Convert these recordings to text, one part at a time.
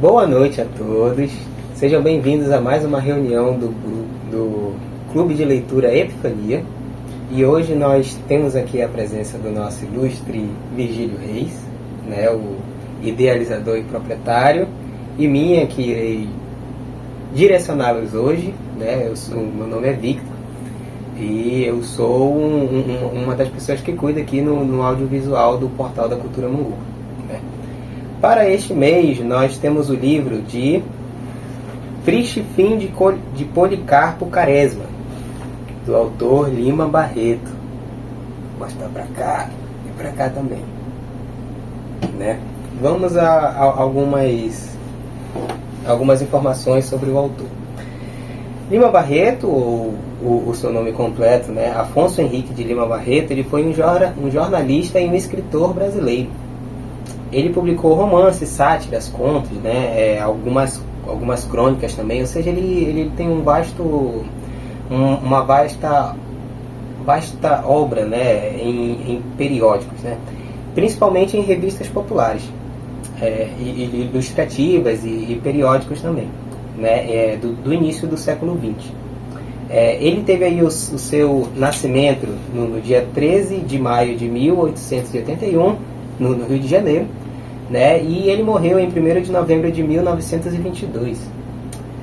Boa noite a todos, sejam bem-vindos a mais uma reunião do Clube de Leitura Epifania. E hoje nós temos aqui a presença do nosso ilustre Virgílio Reis, né, o idealizador e proprietário, e minha que irei direcioná-los hoje, né. Meu nome é Victor e eu sou uma das pessoas que cuida aqui no audiovisual do Portal da Cultura Mungu, né. Para este mês nós temos o livro de Triste Fim de Policarpo Quaresma, do autor Lima Barreto. Vou mostrar para cá e para cá também, né? Vamos a algumas informações sobre o autor. Lima Barreto, ou o seu nome completo, né, Afonso Henrique de Lima Barreto, ele foi um jornalista e um escritor brasileiro. Ele publicou romances, sátiras, contos, né, algumas crônicas também, ou seja, ele tem uma vasta obra, né, em periódicos, né, principalmente em revistas populares, e ilustrativas e periódicos também, né, do início do século XX. Ele teve aí o seu nascimento no dia 13 de maio de 1881, no Rio de Janeiro, né, e ele morreu em 1º de novembro de 1922.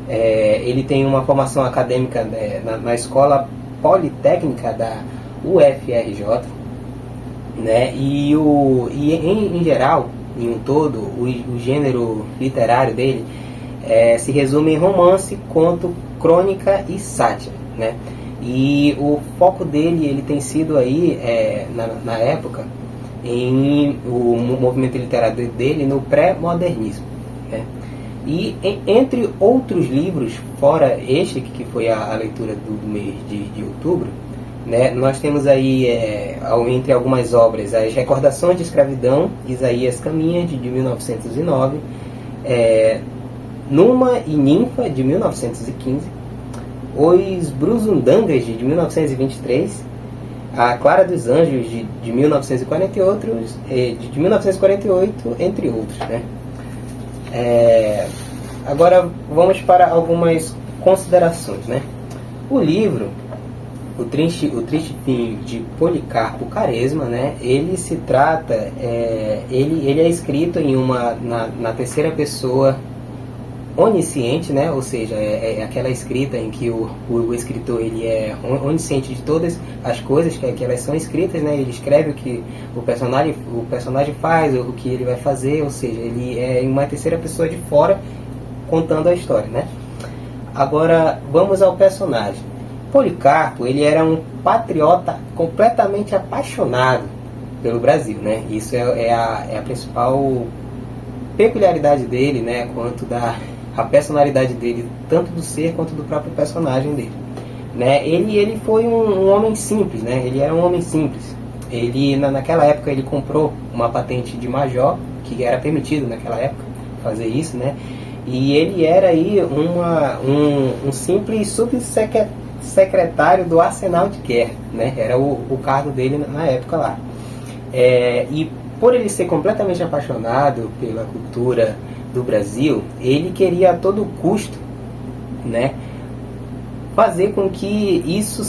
Ele tem uma formação acadêmica, né, na Escola Politécnica da UFRJ, né, e em geral, em um todo, o gênero literário dele se resume em romance, conto, crônica e sátira, né, e o foco dele ele tem sido aí, na época, em o movimento literário dele no pré-modernismo, né? E entre outros livros, fora este que foi a leitura do mês de outubro, né, nós temos aí, entre algumas obras, as Recordações de Escravidão, Isaías Caminha, de 1909, Numa e Ninfa, de 1915, Os Brusundangas, de 1923, A Clara dos Anjos, de 1948, entre outros, né? Agora vamos para algumas considerações, né? O livro, o Triste Fim de Policarpo Quaresma, né? Ele se trata, ele é escrito na terceira pessoa onisciente, né? Ou seja, aquela escrita em que o escritor ele é onisciente de todas as coisas que elas são escritas, né? Ele escreve o que o personagem faz, o que ele vai fazer, ou seja, ele é em uma terceira pessoa de fora contando a história, né? Agora vamos ao personagem. Policarpo, ele era um patriota completamente apaixonado pelo Brasil, né? Isso é a principal peculiaridade dele, né? Quanto a personalidade dele, tanto do ser quanto do próprio personagem dele, né? Ele foi um homem simples, né? Ele era um homem simples. Ele naquela época ele comprou uma patente de major, que era permitido naquela época fazer isso, né? E ele era aí um simples subsecretário do Arsenal de Guerra, né? Era o cargo dele na época lá. E por ele ser completamente apaixonado pela cultura do Brasil, ele queria a todo custo, né, fazer com que isso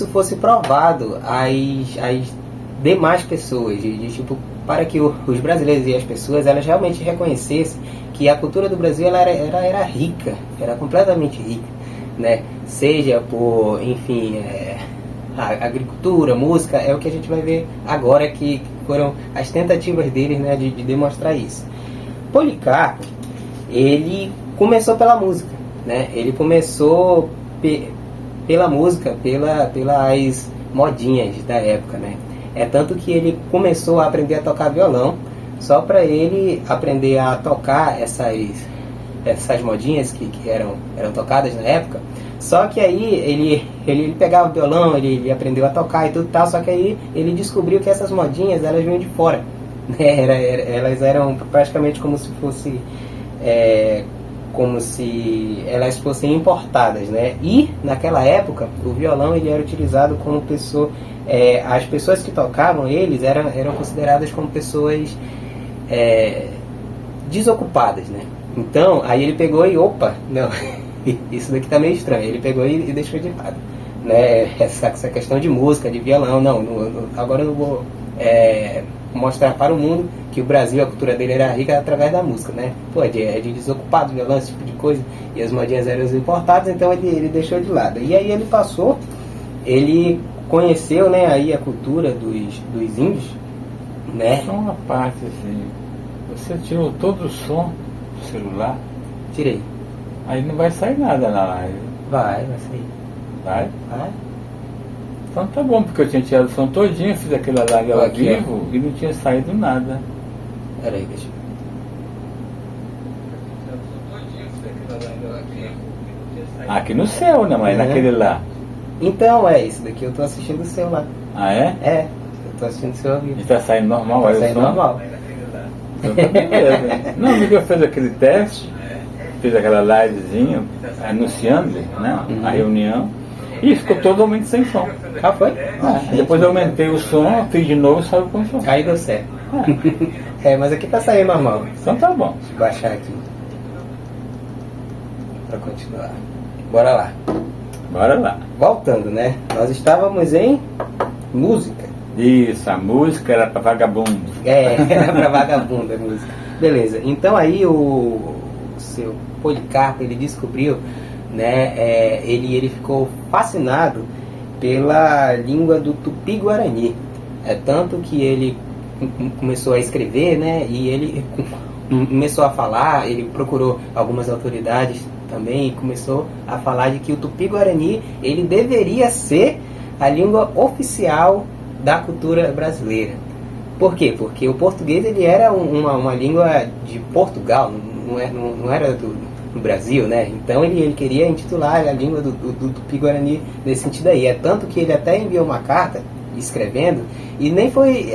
fosse provado às demais pessoas, tipo, para que os brasileiros e as pessoas elas realmente reconhecessem que a cultura do Brasil ela era rica, era completamente rica, né, seja por, enfim, a agricultura, música, é o que a gente vai ver agora, que foram as tentativas deles, né, de demonstrar isso. Policarpo, ele começou pela música, né? Ele começou pela música, pelas modinhas da época, né? Tanto que ele começou a aprender a tocar violão, só para ele aprender a tocar essas modinhas que eram tocadas na época. Só que aí ele pegava o violão, ele aprendeu a tocar e tudo tal, só que aí ele descobriu que essas modinhas elas vinham de fora, né? Elas eram praticamente como se fosse como se elas fossem importadas, né? E naquela época o violão ele era utilizado como pessoa, as pessoas que tocavam eles eram consideradas como pessoas desocupadas, né? Então aí ele pegou e opa, não, isso daqui tá meio estranho. Ele pegou e deixou de lado, né? Essa questão de música, de violão, agora eu não vou mostrar para o mundo que o Brasil, a cultura dele era rica através da música, né? Pô, de desocupado, violão, esse tipo de coisa, e as modinhas eram importadas, então ele deixou de lado. E aí ele conheceu, né, aí a cultura dos índios, né? Só uma parte assim, você tirou todo o som do celular? Tirei. Aí não vai sair nada na live. Vai sair. Vai? Vai. Então tá bom, porque eu tinha tirado o som todinho, fiz aquela live ao Aqui, vivo e não tinha saído nada. Peraí, deixa eu Aqui no céu, né? Mas naquele lá. Então, isso daqui eu tô assistindo o seu lá. Ah, é? Eu tô assistindo o seu ao vivo. E tá saindo normal, Tá aí o saindo som? normal. Então tá beleza. Não, o Miguel fez aquele teste, fez aquela livezinha anunciando, né, a reunião, e ficou totalmente sem som. Ah, foi? Depois eu aumentei o som, fiz de novo e saiu com som. Aí deu certo. Mas aqui tá saindo normal. Então tá bom. Deixa eu baixar aqui pra continuar. Bora lá. Bora lá. Voltando, né? Nós estávamos em música. Isso, a música era pra vagabundo. Era pra vagabunda a música. Beleza. Então aí o seu Policarpo, ele descobriu, né? Ele ficou fascinado pela língua do Tupi-Guarani. Tanto que ele começou a escrever, né? E ele começou a falar, ele procurou algumas autoridades também e começou a falar de que o Tupi-Guarani ele deveria ser a língua oficial da cultura brasileira. Por quê? Porque o português ele era uma língua de Portugal, não era do Brasil, né? Então ele queria intitular a língua do Tupi-Guarani nesse sentido aí. Tanto que ele até enviou uma carta escrevendo e nem foi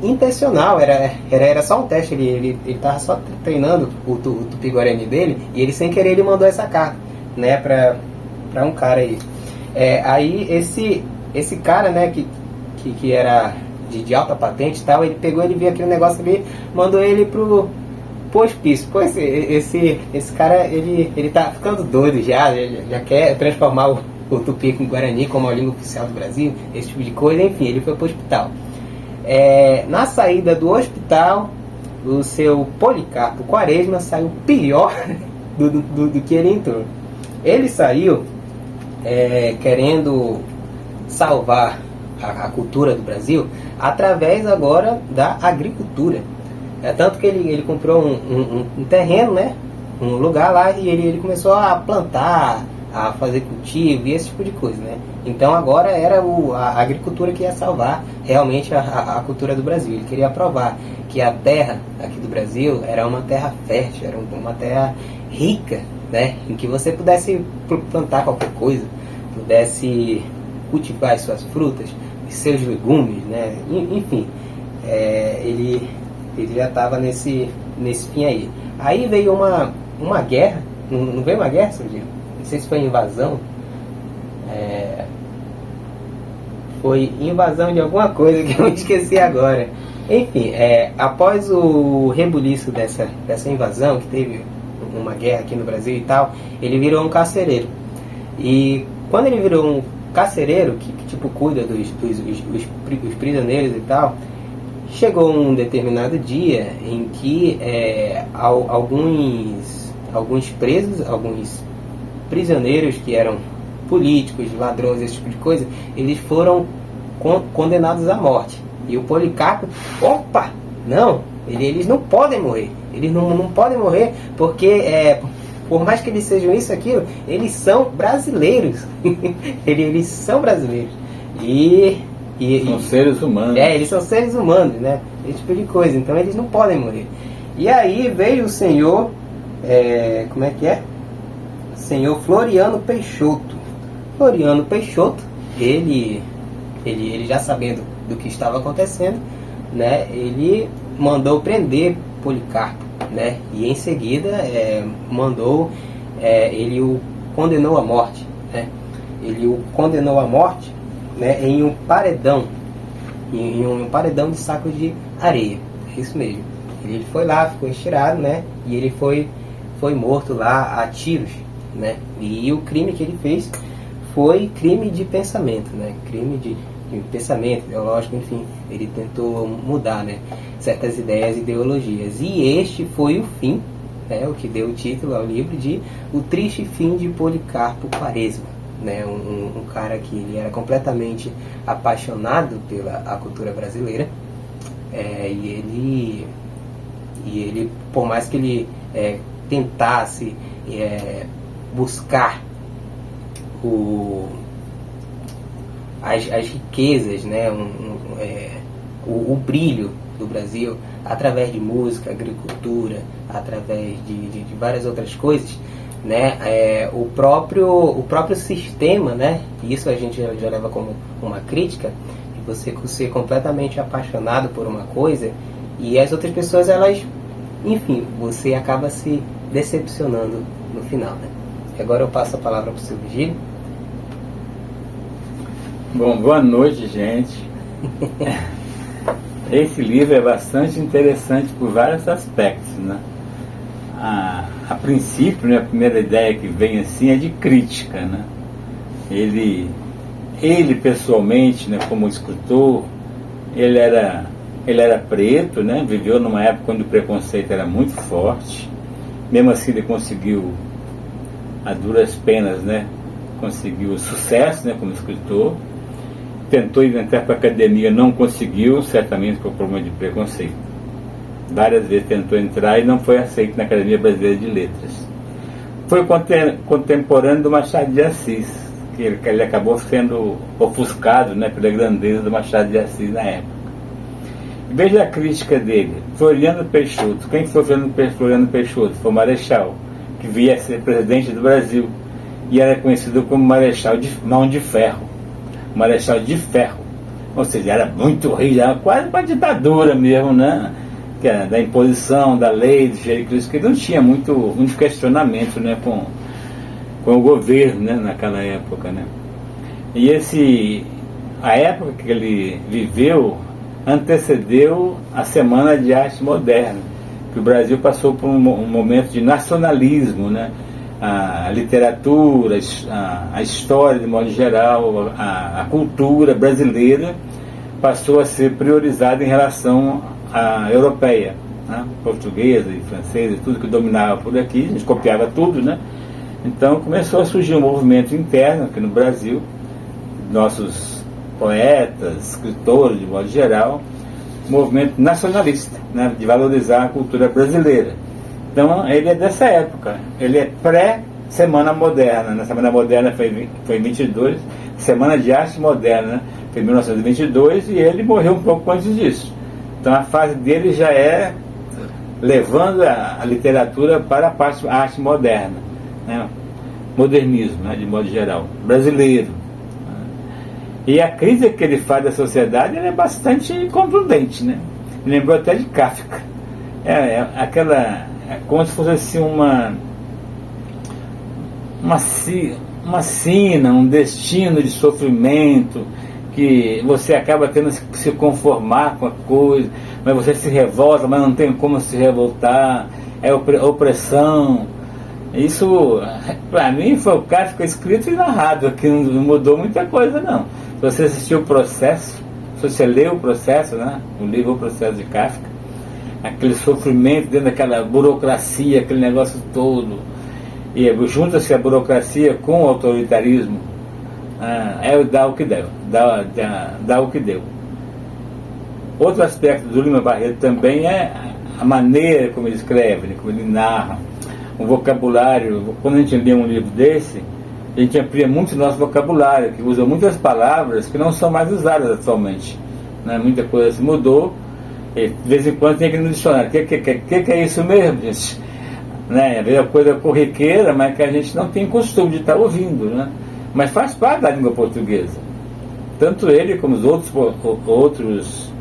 intencional, era só um teste, ele estava só treinando o Tupi-Guarani dele e ele sem querer ele mandou essa carta, né, para um cara aí. Aí esse cara, né, que era de alta patente e tal, ele pegou, ele viu aquele negócio ali, mandou ele pro hospício. Pô, esse cara, ele tá ficando doido já quer transformar o Tupi com o Guarani como a língua oficial do Brasil, esse tipo de coisa, enfim, ele foi pro hospital. Na saída do hospital, o seu Policarpo Quaresma saiu pior do que ele entrou. Ele saiu querendo salvar a cultura do Brasil através agora da agricultura. Tanto que ele comprou um terreno, né, um lugar lá, e ele começou a plantar, a fazer cultivo e esse tipo de coisa, né? Então agora era a agricultura que ia salvar realmente a cultura do Brasil. Ele queria provar que a terra aqui do Brasil era uma terra fértil, era uma terra rica, né? Em que você pudesse plantar qualquer coisa, pudesse cultivar as suas frutas, os seus legumes, né? Enfim, ele já estava nesse fim aí. Aí veio uma guerra, não veio uma guerra, seu dia? Não sei se foi invasão. Foi invasão de alguma coisa que eu esqueci agora. Enfim, após o rebuliço dessa invasão, que teve uma guerra aqui no Brasil e tal, ele virou um carcereiro. E quando ele virou um carcereiro, que tipo cuida dos prisioneiros e tal, chegou um determinado dia em que alguns presos, alguns prisioneiros que eram políticos, ladrões, esse tipo de coisa, eles foram condenados à morte. E o Policarpo, não, eles não podem morrer. Eles não podem morrer porque, por mais que eles sejam isso, aquilo, eles são brasileiros. eles são brasileiros. São seres humanos. Eles são seres humanos, né? Esse tipo de coisa. Então eles não podem morrer. E aí veio o senhor, como é que é? Senhor Floriano Peixoto. Floriano Peixoto, ele já sabendo do que estava acontecendo, né? Ele mandou prender Policarpo, né? E em seguida mandou, ele o condenou à morte, né? Ele o condenou à morte, né, em um paredão, de saco de areia. É isso mesmo. Ele foi lá, ficou estirado, né? E ele foi morto lá a tiros, né? E o crime que ele fez foi crime de pensamento, né? Crime de pensamento ideológico, enfim. Ele tentou mudar, né, certas ideias e ideologias. E este foi o fim, né, o que deu o título ao livro de O Triste Fim de Policarpo Quaresma, né? Um cara que ele era completamente apaixonado pela a cultura brasileira, e ele, por mais que ele tentasse buscar as riquezas, né, o brilho do Brasil através de música, agricultura, através de várias outras coisas, né, o próprio sistema, né, isso a gente já leva como uma crítica, de você ser completamente apaixonado por uma coisa e as outras pessoas, elas, enfim, você acaba se decepcionando no final, né? Agora eu passo a palavra para o seu Virgílio. Bom, boa noite, gente. Esse livro é bastante interessante por vários aspectos, né? A princípio, né, a primeira ideia que vem assim é de crítica, né? Ele pessoalmente, né, como escritor, ele era preto, né? Viveu numa época onde o preconceito era muito forte. Mesmo assim ele conseguiu, a duras penas, né, conseguiu sucesso, né, como escritor. Tentou entrar para a academia, não conseguiu, certamente por problema de preconceito. Várias vezes tentou entrar e não foi aceito na Academia Brasileira de Letras. Foi contemporâneo do Machado de Assis, que ele acabou sendo ofuscado, né, pela grandeza do Machado de Assis na época. Veja a crítica dele. Floriano Peixoto. Quem foi Floriano Peixoto? Foi o Marechal, que via ser presidente do Brasil e era conhecido como Marechal de Mão de Ferro. Marechal de Ferro. Ou seja, era muito rígido, era quase uma ditadura mesmo, né? Que era da imposição, da lei, do jeito que não tinha muito questionamento, né, com o governo, né, naquela época, né? E a época que ele viveu antecedeu a Semana de Arte Moderna, que o Brasil passou por um momento de nacionalismo, né? A literatura, a história de modo geral, a cultura brasileira passou a ser priorizada em relação à europeia, né? Portuguesa e francesa, tudo que dominava por aqui, a gente copiava tudo, né? Então começou a surgir um movimento interno aqui no Brasil, nossos poetas, escritores de modo geral, um movimento nacionalista, né? De valorizar a cultura brasileira. Então ele é dessa época, ele é pré-Semana Moderna. Na Semana Moderna foi em 22, Semana de Arte Moderna foi em 1922 e ele morreu um pouco antes disso. Então a fase dele já é levando a literatura para a arte moderna, né? Modernismo, né, de modo geral, brasileiro. E a crítica que ele faz da sociedade é bastante contundente, né? Me lembrou até de Kafka. Como se fosse assim uma sina, um destino de sofrimento, que você acaba tendo que se conformar com a coisa, mas você se revolta, mas não tem como se revoltar, é opressão. Isso, para mim, foi o Kafka escrito e narrado, que não mudou muita coisa, não. Se você assistiu o Processo, se você leu o Processo, né, o livro O Processo de Kafka, aquele sofrimento dentro daquela burocracia, aquele negócio todo, e junta-se a burocracia com o autoritarismo, dá o que deu, dá o que deu. Outro aspecto do Lima Barreto também é a maneira como ele escreve, né, como ele narra, um vocabulário. Quando a gente lê um livro desse, a gente amplia muito o nosso vocabulário, que usa muitas palavras que não são mais usadas atualmente, né? Muita coisa se mudou. De vez em quando tem que ir no dicionário. O que é isso mesmo, gente? Né? É uma coisa corriqueira, mas que a gente não tem costume de estar ouvindo, né? Mas faz parte da língua portuguesa. Tanto ele como os outros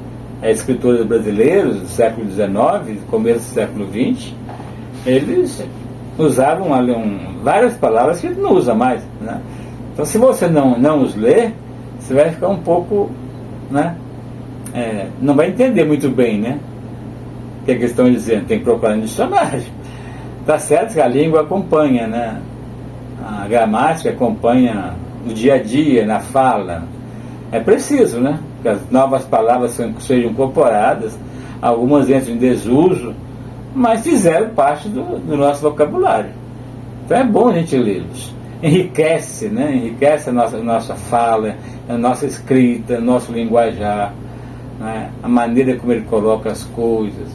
escritores brasileiros do século XIX, começo do século XX, eles usavam várias palavras que não usa mais, né? Então, se você não os ler, você vai ficar um pouco, né? Não vai entender muito bem, né? O que eles estão dizendo. Tem que procurar no dicionário. Tá certo que a língua acompanha, né? A gramática acompanha o dia a dia, na fala. É preciso, né? Que as novas palavras sejam incorporadas, algumas entram em desuso, mas fizeram parte do nosso vocabulário. Então é bom a gente lê-los. Enriquece, né? Enriquece a nossa fala, a nossa escrita, o nosso linguajar, né? A maneira como ele coloca as coisas,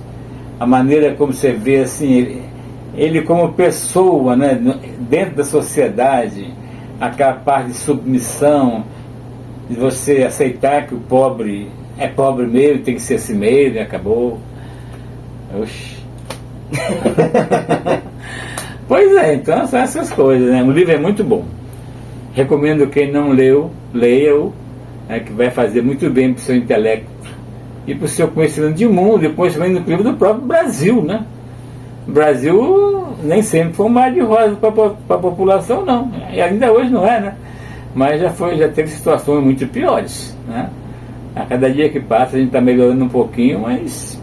a maneira como você vê assim, ele como pessoa, né? Dentro da sociedade, aquela parte de submissão, de você aceitar que o pobre é pobre mesmo, tem que ser assim mesmo, e acabou. Oxi. Pois é, então são essas coisas, né? O livro é muito bom. Recomendo quem não leu, leia-o, que vai fazer muito bem para o seu intelecto e para o seu conhecimento de mundo e conhecimento incrível do próprio Brasil, né? O Brasil nem sempre foi um mar de rosa para a população, não. E ainda hoje não é, né? Mas já teve situações muito piores, né? A cada dia que passa a gente está melhorando um pouquinho, mas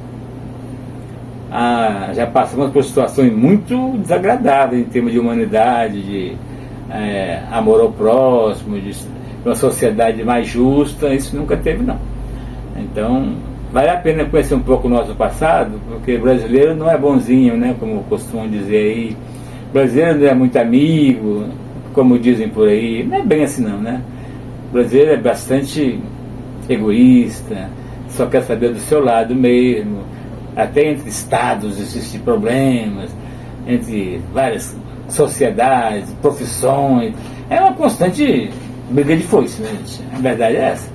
já passamos por situações muito desagradáveis em termos de humanidade, de amor ao próximo, de uma sociedade mais justa. Isso nunca teve, não. Então vale a pena conhecer um pouco o nosso passado, porque brasileiro não é bonzinho, né? Como costumam dizer aí. Brasileiro não é muito amigo, como dizem por aí. Não é bem assim não, né? O brasileiro é bastante egoísta, só quer saber do seu lado mesmo. Até entre estados existem problemas, entre várias sociedades, profissões. É uma constante briga de foice, né, gente? A verdade é essa.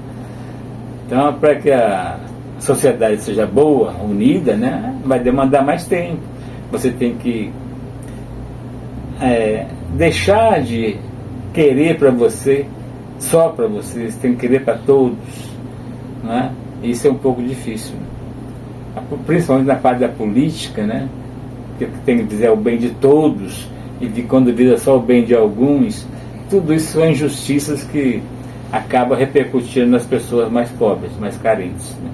Então, para que a sociedade seja boa, unida, né, vai demandar mais tempo. Você tem que deixar de querer para você, só para você tem que querer para todos, né? Isso é um pouco difícil, principalmente na parte da política, né? Que tem que dizer o bem de todos e de quando vira só o bem de alguns. Tudo isso são injustiças que acaba repercutindo nas pessoas mais pobres, mais carentes, né?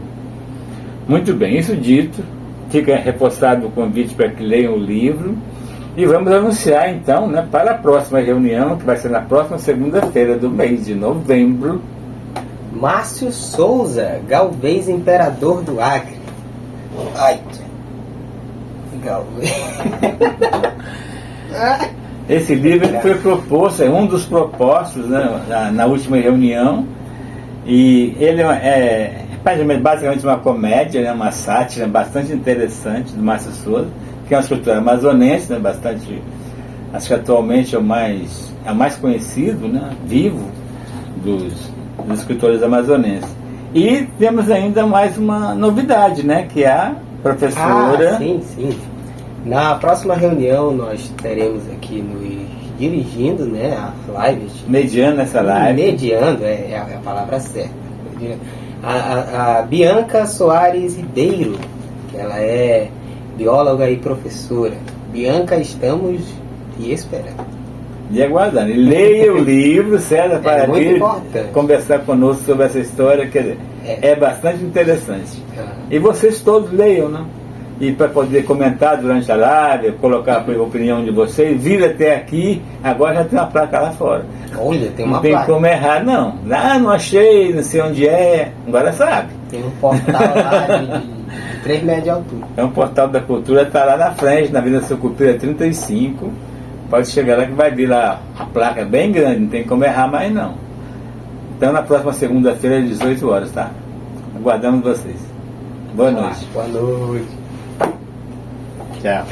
Muito bem, isso dito, fica reforçado o convite para que leiam o livro e vamos anunciar então, né, para a próxima reunião, que vai ser na próxima segunda-feira do mês de novembro. Márcio Souza, Galvez, Imperador do Acre. Ai, Galvez. Esse livro foi proposto, é um dos propostos, né, na última reunião, e ele é basicamente uma comédia, né, uma sátira bastante interessante do Márcio Souza, que é um escritor amazonense, né, bastante, acho que atualmente é o mais conhecido, né, vivo dos escritores amazonenses. E temos ainda mais uma novidade, né, que é a professora... Sim. Na próxima reunião nós teremos aqui nos dirigindo, né, a live. Mediando essa live. Mediando, é a palavra certa. A Bianca Soares Ribeiro, que ela é bióloga e professora. Bianca, estamos te esperando. E aguardando. E leia o livro, certo? Para vir conversar conosco sobre essa história, que é bastante interessante. E vocês todos leiam, né? E para poder comentar durante a live, colocar a opinião de vocês, vir até aqui, agora já tem uma placa lá fora. Olha, tem uma placa. Não tem como errar, não. Não achei, não sei onde é, agora sabe. Tem um portal lá de 3 metros de altura. É um portal da cultura, está lá na frente, na Avenida Sucupira 35. Pode chegar lá que vai vir lá a placa bem grande, não tem como errar mais não. Então na próxima segunda-feira às 18 horas, tá? Aguardamos vocês. Boa noite. Boa noite. Tchau.